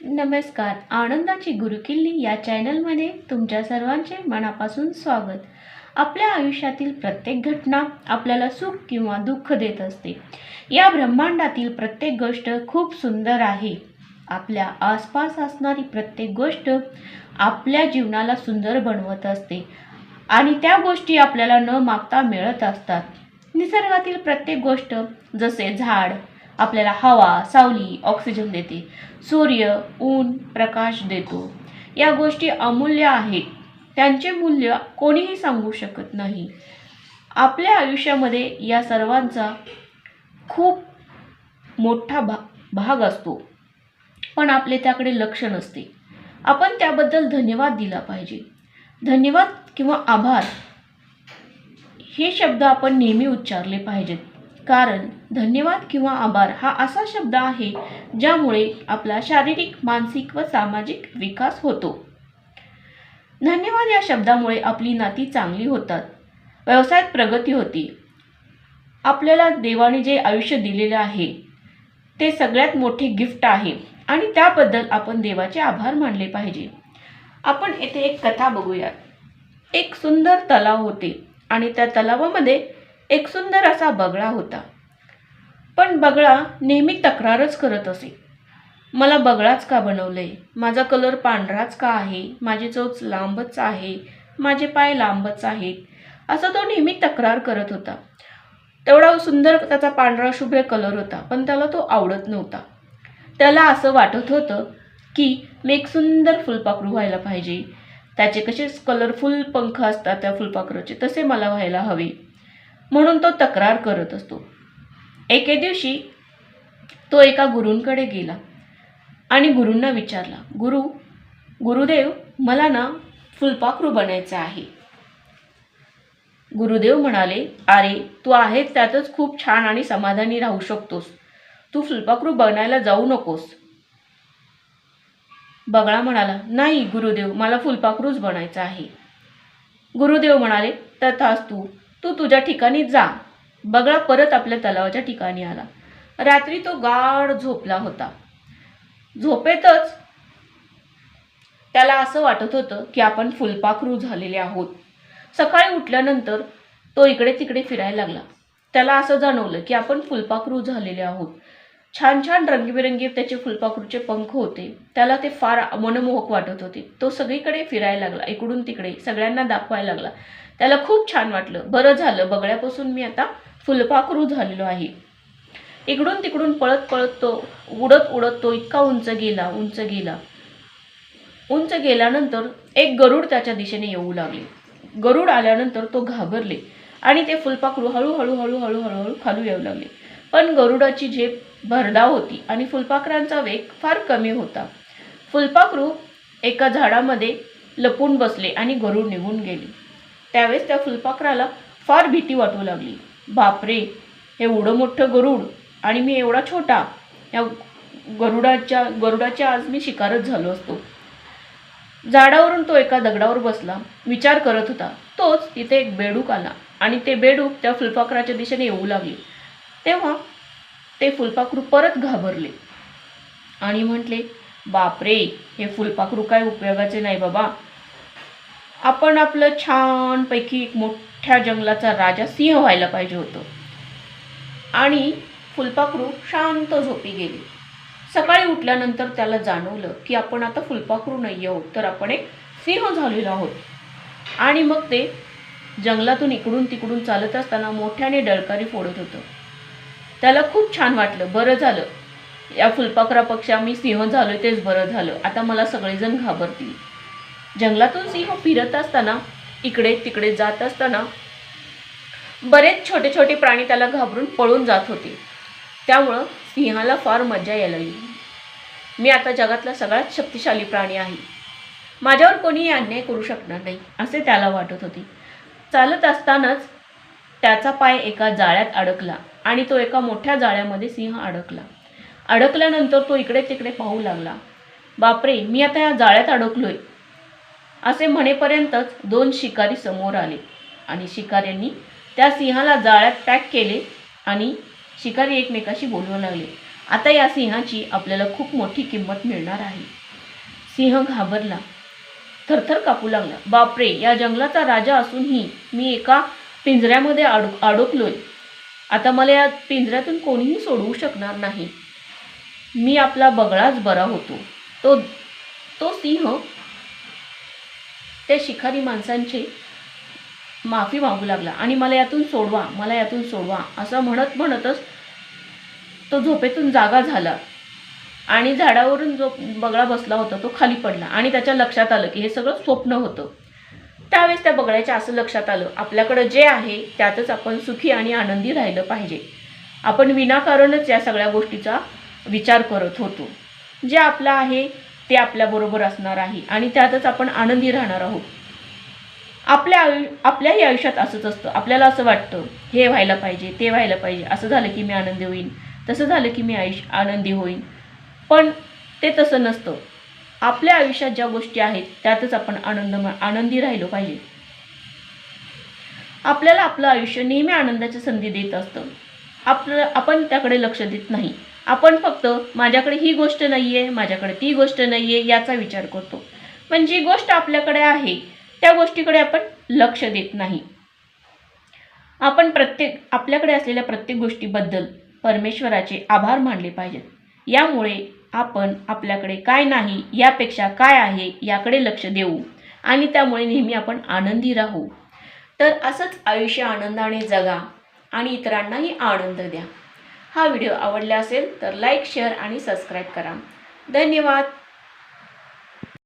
नमस्कार. आनंदाची गुरुकिल्ली या चॅनलमध्ये तुमच्या सर्वांचे मनापासून स्वागत. आपल्या आयुष्यातील प्रत्येक घटना आपल्याला सुख किंवा दुःख देत असते. या ब्रह्मांडातील प्रत्येक गोष्ट खूप सुंदर आहे. आपल्या आसपास असणारी प्रत्येक गोष्ट आपल्या जीवनाला सुंदर बनवत असते आणि त्या गोष्टी आपल्याला न मागता मिळत असतात. निसर्गातील प्रत्येक गोष्ट जसे झाड आपल्याला हवा, सावली, ऑक्सिजन देते. सूर्य, ऊन, प्रकाश देतो. या गोष्टी अमूल्य आहेत. त्यांचे मूल्य कोणीही सांगू शकत नाही. आपल्या आयुष्यामध्ये या सर्वांचा खूप मोठा भाग असतो, पण आपले त्याकडे लक्ष नसते. आपण त्याबद्दल धन्यवाद दिला पाहिजे. धन्यवाद किंवा आभार हे शब्द आपण नेहमी उच्चारले पाहिजेत, कारण धन्यवाद किंवा आभार हा असा शब्द आहे ज्यामुळे आपला शारीरिक, मानसिक व सामाजिक विकास होतो. धन्यवाद या शब्दामुळे आपली नाती चांगली होतात, व्यवसायात प्रगती होते. आपल्याला देवाने जे आयुष्य दिलेले आहे ते सगळ्यात मोठे गिफ्ट आहे आणि त्याबद्दल आपण देवाचे आभार मानले पाहिजे. आपण येथे एक कथा बघूया. एक सुंदर तलाव होते आणि त्या तलावामध्ये एक सुंदर असा बगळा होता. पण बगळा नेहमी तक्रारच करत असे. मला बगळाच का बनवलंय? माझा कलर पांढराच का आहे? माझी चोच लांबच आहे, माझे पाय लांबच आहेत, असं तो नेहमी तक्रार करत होता. तेवढा सुंदर त्याचा पांढरा शुभ्र कलर होता, पण त्याला तो आवडत नव्हता. त्याला असं वाटत होतं की मी एक सुंदर फुलपाखरू व्हायला पाहिजे. त्याचे कसे कलरफुल पंख असतात त्या फुलपाखरूचे, तसे मला व्हायला हवे, म्हणून तो तक्रार करत असतो. एके दिवशी तो एका गुरूंकडे गेला आणि गुरूंना विचारला, गुरुदेव, मला ना फुलपाखरू बनायचं आहे. गुरुदेव म्हणाले, अरे, तू आहेस त्यातच खूप छान आणि समाधानी राहू शकतोस. तू फुलपाखरू बनायला जाऊ नकोस. बगळा म्हणाला, नाही गुरुदेव, मला फुलपाखरूच बनायचं आहे. गुरुदेव म्हणाले, तथास्तु, तू तुझ्या ठिकाणी जा. बगळा परत आपल्या तलावाच्या ठिकाणी आला. रात्री तो गाढ झोपला होता. झोपेतच त्याला असं वाटत होतं की आपण फुलपाखरू झालेले आहोत. सकाळी उठल्यानंतर तो इकडे तिकडे फिरायला लागला. त्याला असं जाणवलं की आपण फुलपाखरू झालेले आहोत. छान छान रंगीबेरंगी त्याचे फुलपाखरूचे पंख होते. त्याला ते फार मनमोहक वाटत होते. तो सगळीकडे फिरायला लागला, इकडून तिकडे सगळ्यांना दाखवायला लागला. त्याला खूप छान वाटलं. बरं झालं, बगळ्यापासून मी आता फुलपाखरू झालेलो आहे. इकडून तिकडून पळत पळत तो उडत तो इतका उंच गेल्यानंतर एक गरुड त्याच्या दिशेने येऊ लागले. गरुड आल्यानंतर तो घाबरले आणि ते फुलपाखरू हळूहळू खाली येऊ लागले. पण गरुडाची झेप भरधाव होती आणि फुलपाखरांचा वेग फार कमी होता. फुलपाखरू एका झाडामध्ये लपून बसले आणि गरुड निघून गेले. त्यावेळेस त्या फुलपाखराला फार भीती वाटू लागली. बापरे, हे एवढं मोठं गरुड आणि मी एवढा छोटा. या गरुडाची आज मी शिकारच झालो असतो. झाडावरून तो एका दगडावर बसला, विचार करत होता. तोच तिथे एक बेडूक आला आणि ते बेडूक त्या फुलपाखराच्या दिशेने येऊ लागले. तेव्हा ते फुलपाखरू परत घाबरले आणि म्हटले, बापरे, हे फुलपाखरू काय उपयोगाचे नाही बाबा. आपण आपलं छानपैकी एक मोठ्या जंगलाचा राजा सिंह व्हायला पाहिजे होतं. आणि फुलपाखरू शांत झोपी गेले. सकाळी उठल्यानंतर त्याला जाणवलं की आपण आता फुलपाखरू नाही आहोत, तर आपण एक सिंह झालेलो आहोत. आणि मग ते जंगलातून इकडून तिकडून चालत असताना मोठ्याने डळकारी फोडत होतं. त्याला खूप छान वाटलं. बरं झालं, या फुलपाखरापेक्षा मी सिंह झालोय तेच बरं झालं. आता मला सगळेजण घाबरतील. जंगलातून सिंह फिरत असताना, इकडे तिकडे जात असताना बरेच छोटे छोटे प्राणी त्याला घाबरून पळून जात होते. त्यामुळं सिंहाला फार मजा यायला लागली. मी आता जगातला सगळ्यात शक्तिशाली प्राणी आहे. माझ्यावर कोणीही अन्याय करू शकणार नाही, असे त्याला वाटत होते. चालत असतानाच त्याचा पाय एका जाळ्यात अडकला आणि तो एका मोठ्या जाळ्यामध्ये सिंह अडकल्यानंतर तो इकडे तिकडे पाहू लागला. बापरे, मी आता या जाळ्यात अडकलोय, असे म्हणेपर्यंतच दोन शिकारी समोर आले आणि शिकाऱ्यांनी त्या सिंहाला जाळ्यात पॅक केले आणि शिकारी एकमेकाशी बोलू लागले. आता या सिंहाची आपल्याला खूप मोठी किंमत मिळणार आहे. सिंह घाबरला, थरथर कापू लागला. बापरे, या जंगलाचा राजा असूनही मी एका पिंजऱ्यामध्ये अडकलोय. आता मला या पिंजऱ्यातून कोणीही सोडवू शकणार नाही. मी आपला बगळाच बरा होतो. तो सिंह त्या शिकारी माणसांची माफी मागू लागला आणि मला यातून सोडवा असं म्हणतच तो झोपेतून जागा झाला आणि झाडावरून जो बगळा बसला होता तो खाली पडला आणि त्याच्या लक्षात आलं की हे सगळं स्वप्न होतं. त्यावेळेस त्या बगळ्याच्या असं लक्षात आलं, आपल्याकडं जे आहे त्यातच आपण सुखी आणि आनंदी राहिलं पाहिजे. आपण विनाकारणच या सगळ्या गोष्टीचा विचार करत होतो. जे आपलं आहे ते आपल्याबरोबर असणार आहे आणि त्यातच आपण आनंदी राहणार आहोत. आपल्याही आयुष्यात असंच असतं. आपल्याला असं वाटतं हे व्हायला पाहिजे, ते व्हायला पाहिजे, असं झालं की मी आनंदी होईन, तसं झालं की मी आनंदी होईन. पण ते तसं नसतं. आपल्या आयुष्यात ज्या गोष्टी आहेत त्यातच आपण आनंदी राहिलो पाहिजे. आपल्याला आपलं आयुष्य नेहमी आनंदाची संधी देत असतं. आपण त्याकडे लक्ष देत नाही. आपण फक्त माझ्याकडे ही गोष्ट नाही आहे, माझ्याकडे ती गोष्ट नाही आहे याचा विचार करतो. पण जी गोष्ट आपल्याकडे आहे त्या गोष्टीकडे आपण लक्ष देत नाही. आपण आपल्याकडे असलेल्या प्रत्येक गोष्टीबद्दल परमेश्वराचे आभार मानले पाहिजेत. यामुळे आपण आपल्याकडे काय नाही यापेक्षा काय आहे याकडे लक्ष देऊ आणि त्यामुळे नेहमी आपण आनंदी राहू. तर असंच आयुष्य आनंदाने जगा आणि इतरांनाही आनंद द्या. हा व्हिडिओ आवडला असेल तर लाईक, शेअर आणि सबस्क्राईब करा. धन्यवाद.